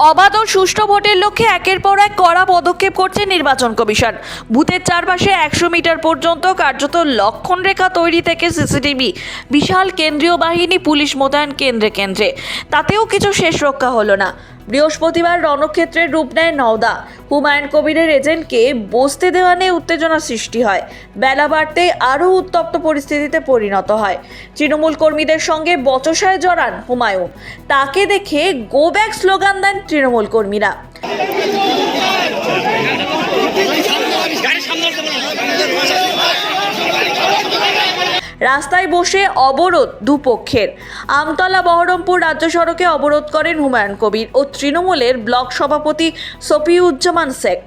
অবাধ ও সুষ্ঠু ভোটের লক্ষ্যে একের পর এক কড়া পদক্ষেপ করছে নির্বাচন কমিশন। বুথের চারপাশে 100 মিটার পর্যন্ত কার্যত লক্ষণ রেখা তৈরি থেকে সিসিটিভি, বিশাল কেন্দ্রীয় বাহিনী, পুলিশ মোতায়েন কেন্দ্রে কেন্দ্রে। তাতেও কিছু শেষ রক্ষা হলো না। বৃহস্পতিবার রণক্ষেত্রের রূপ নেয় নওদা। হুমায়ুন কবিরের এজেন্টকে বসতে দেওয়া নিয়ে উত্তেজনা সৃষ্টি হয়। বেলা বাড়তে আরও উত্তপ্ত পরিস্থিতিতে পরিণত হয়। তৃণমূল কর্মীদের সঙ্গে বচসায় জড়ান হুমায়ুন। তাকে দেখে গো ব্যাক স্লোগান দেন তৃণমূল কর্মীরা। রাস্তায় বসে অবরোধ দুপক্ষের। আমতলা বহরমপুর রাজ্য সড়কে অবরোধ করেন হুমায়ুন কবির ও তৃণমূলের ব্লক সভাপতি সফিউজ্জামান শেখ।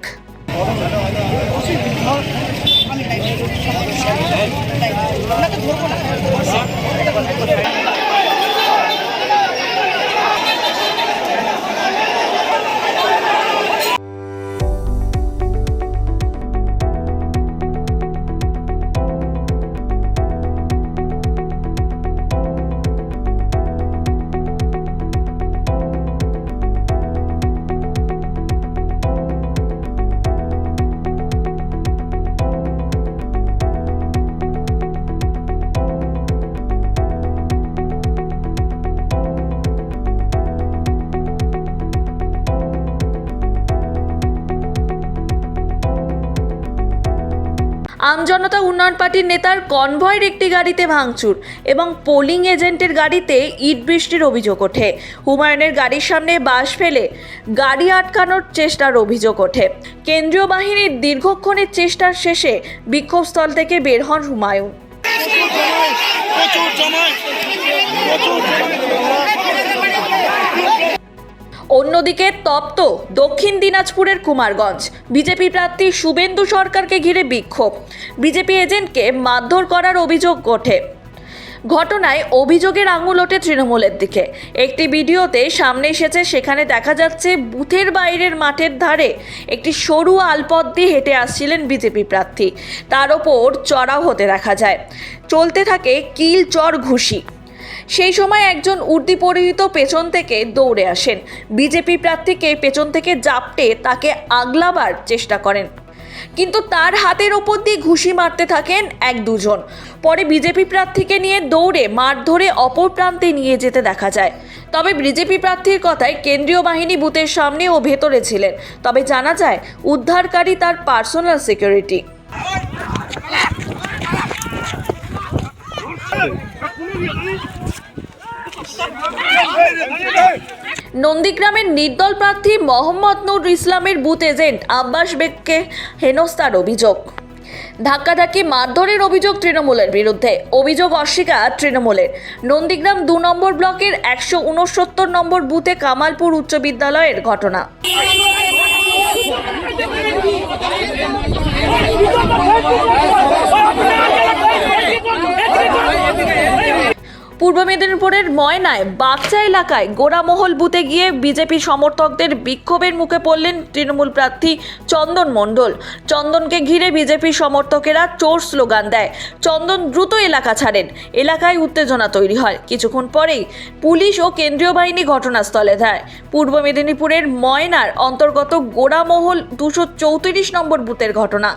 আমজনতা উন্নয়ন পার্টির নেতার কনভয়ের একটি গাড়িতে ভাঙচুর এবং পোলিং এজেন্টের গাড়িতে ইট বৃষ্টির অভিযোগ ওঠে। হুমায়ুনের গাড়ির সামনে বাঁশ ফেলে গাড়ি আটকানোর চেষ্টার অভিযোগ ওঠে। কেন্দ্রীয় বাহিনীর দীর্ঘক্ষণের চেষ্টার শেষে বিক্ষোভস্থল থেকে বের হন হুমায়ুন। অন্যদিকে তপ্ত দক্ষিণ দিনাজপুরের কুমারগঞ্জ। বিজেপি প্রার্থী শুভেন্দু সরকারকে ঘিরে বিক্ষোভ। বিজেপি এজেন্টকে মারধর করার অভিযোগ ওঠে। ঘটনায় অভিযোগের আঙুল ওঠে তৃণমূলের দিকে। একটি ভিডিওতে সামনে এসেছে, সেখানে দেখা যাচ্ছে বুথের বাইরের মাঠের ধারে একটি সরু আলপথ দিয়ে হেঁটে আসছিলেন বিজেপি প্রার্থী। তার ওপর চড়াও হতে দেখা যায়। চলতে থাকে কিল চর ঘুষি। সেই সময় একজন উর্দি পরিহিত পেছন থেকে দৌড়ে আসেন। বিজেপি প্রার্থীকে পেছন থেকে জাপটে তাকে আগলাবার চেষ্টা করেন, কিন্তু তার হাতের ওপর দিয়ে ঘুষি মারতে থাকেন এক দুজন। পরে বিজেপি প্রার্থীকে নিয়ে দৌড়ে মাঠ ধরে অপর প্রান্তে নিয়ে যেতে দেখা যায়। তবে বিজেপি প্রার্থীর কথায় কেন্দ্রীয় বাহিনী বুথের সামনে ও ভেতরে ছিলেন। তবে জানা যায় উদ্ধারকারী তার পার্সোনাল সিকিউরিটি। নন্দীগ্রামের নির্দল প্রার্থী মোহাম্মদ নূর ইসলামের বুথ এজেন্ট আব্বাস বেগকে হেনস্থার অভিযোগ। ধাক্কাধাক্কি মারধরের অভিযোগ তৃণমূলের বিরুদ্ধে। অভিযোগ অস্বীকার তৃণমূলের। নন্দীগ্রাম 2 নম্বর ব্লকের 169 নম্বর বুথে কামালপুর উচ্চ বিদ্যালয়ের ঘটনা। পূর্ব মেদিনীপুরের ময়নায় বাগচা এলাকায় গোড়ামহল বুথে গিয়ে বিজেপি সমর্থকদের বিক্ষোভের মুখে পড়লেন তৃণমূল প্রার্থী চন্দন মণ্ডল। চন্দনকে ঘিরে বিজেপি সমর্থকেরা চোর স্লোগান দেয়। চন্দন দ্রুত এলাকা ছাড়েন। এলাকায় উত্তেজনা তৈরি হয়। কিছুক্ষণ পরেই পুলিশ ও কেন্দ্রীয় বাহিনী ঘটনাস্থলে যায়। পূর্ব মেদিনীপুরের ময়নার অন্তর্গত গোড়ামহল 234 নম্বর বুথের ঘটনা।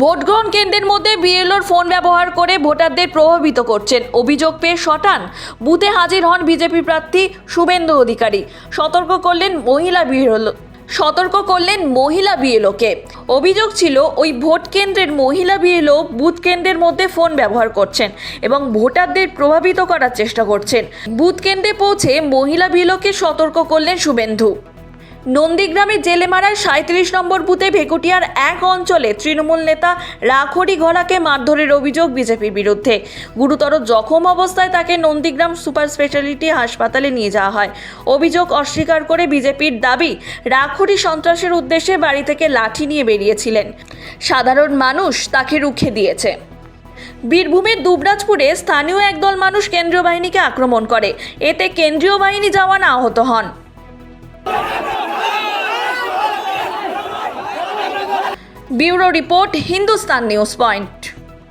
ভোটগ্রহণ কেন্দ্রের মধ্যে বিএলওর ফোন ব্যবহার করে ভোটারদের প্রভাবিত করছেন। অভিযোগ পেয়ে শটান বুথে হাজির হন বিজেপি প্রার্থী শুভেন্দু অধিকারী। সতর্ক করলেন মহিলা বিএলওকে। অভিযোগ ছিল ওই ভোট কেন্দ্রের মহিলা বিএলও বুথ কেন্দ্রের মধ্যে ফোন ব্যবহার করছেন এবং ভোটারদের প্রভাবিত করার চেষ্টা করছেন। বুথ কেন্দ্রে পৌঁছে মহিলা বিএলওকে সতর্ক করলেন শুভেন্দু। নন্দীগ্রামের জেলেমারার 37 নম্বর বুথে ভেকুটিয়ার এক অঞ্চলে তৃণমূল নেতা রাখড়ি ঘোড়াকে মারধরের অভিযোগ বিজেপির বিরুদ্ধে। গুরুতর জখম অবস্থায় তাকে নন্দীগ্রাম সুপার স্পেশালিটি হাসপাতালে নিয়ে যাওয়া হয়। অভিযোগ অস্বীকার করে বিজেপির দাবি, রাখড়ি সন্ত্রাসের উদ্দেশ্যে বাড়ি থেকে লাঠি নিয়ে বেরিয়েছিলেন। সাধারণ মানুষ তাকে রুখে দিয়েছে। বীরভূমের দুবরাজপুরে স্থানীয় একদল মানুষ কেন্দ্রীয় বাহিনীকে আক্রমণ করে। এতে কেন্দ্রীয় বাহিনী জওয়ান আহত হন। Bureau report, Hindustan news point.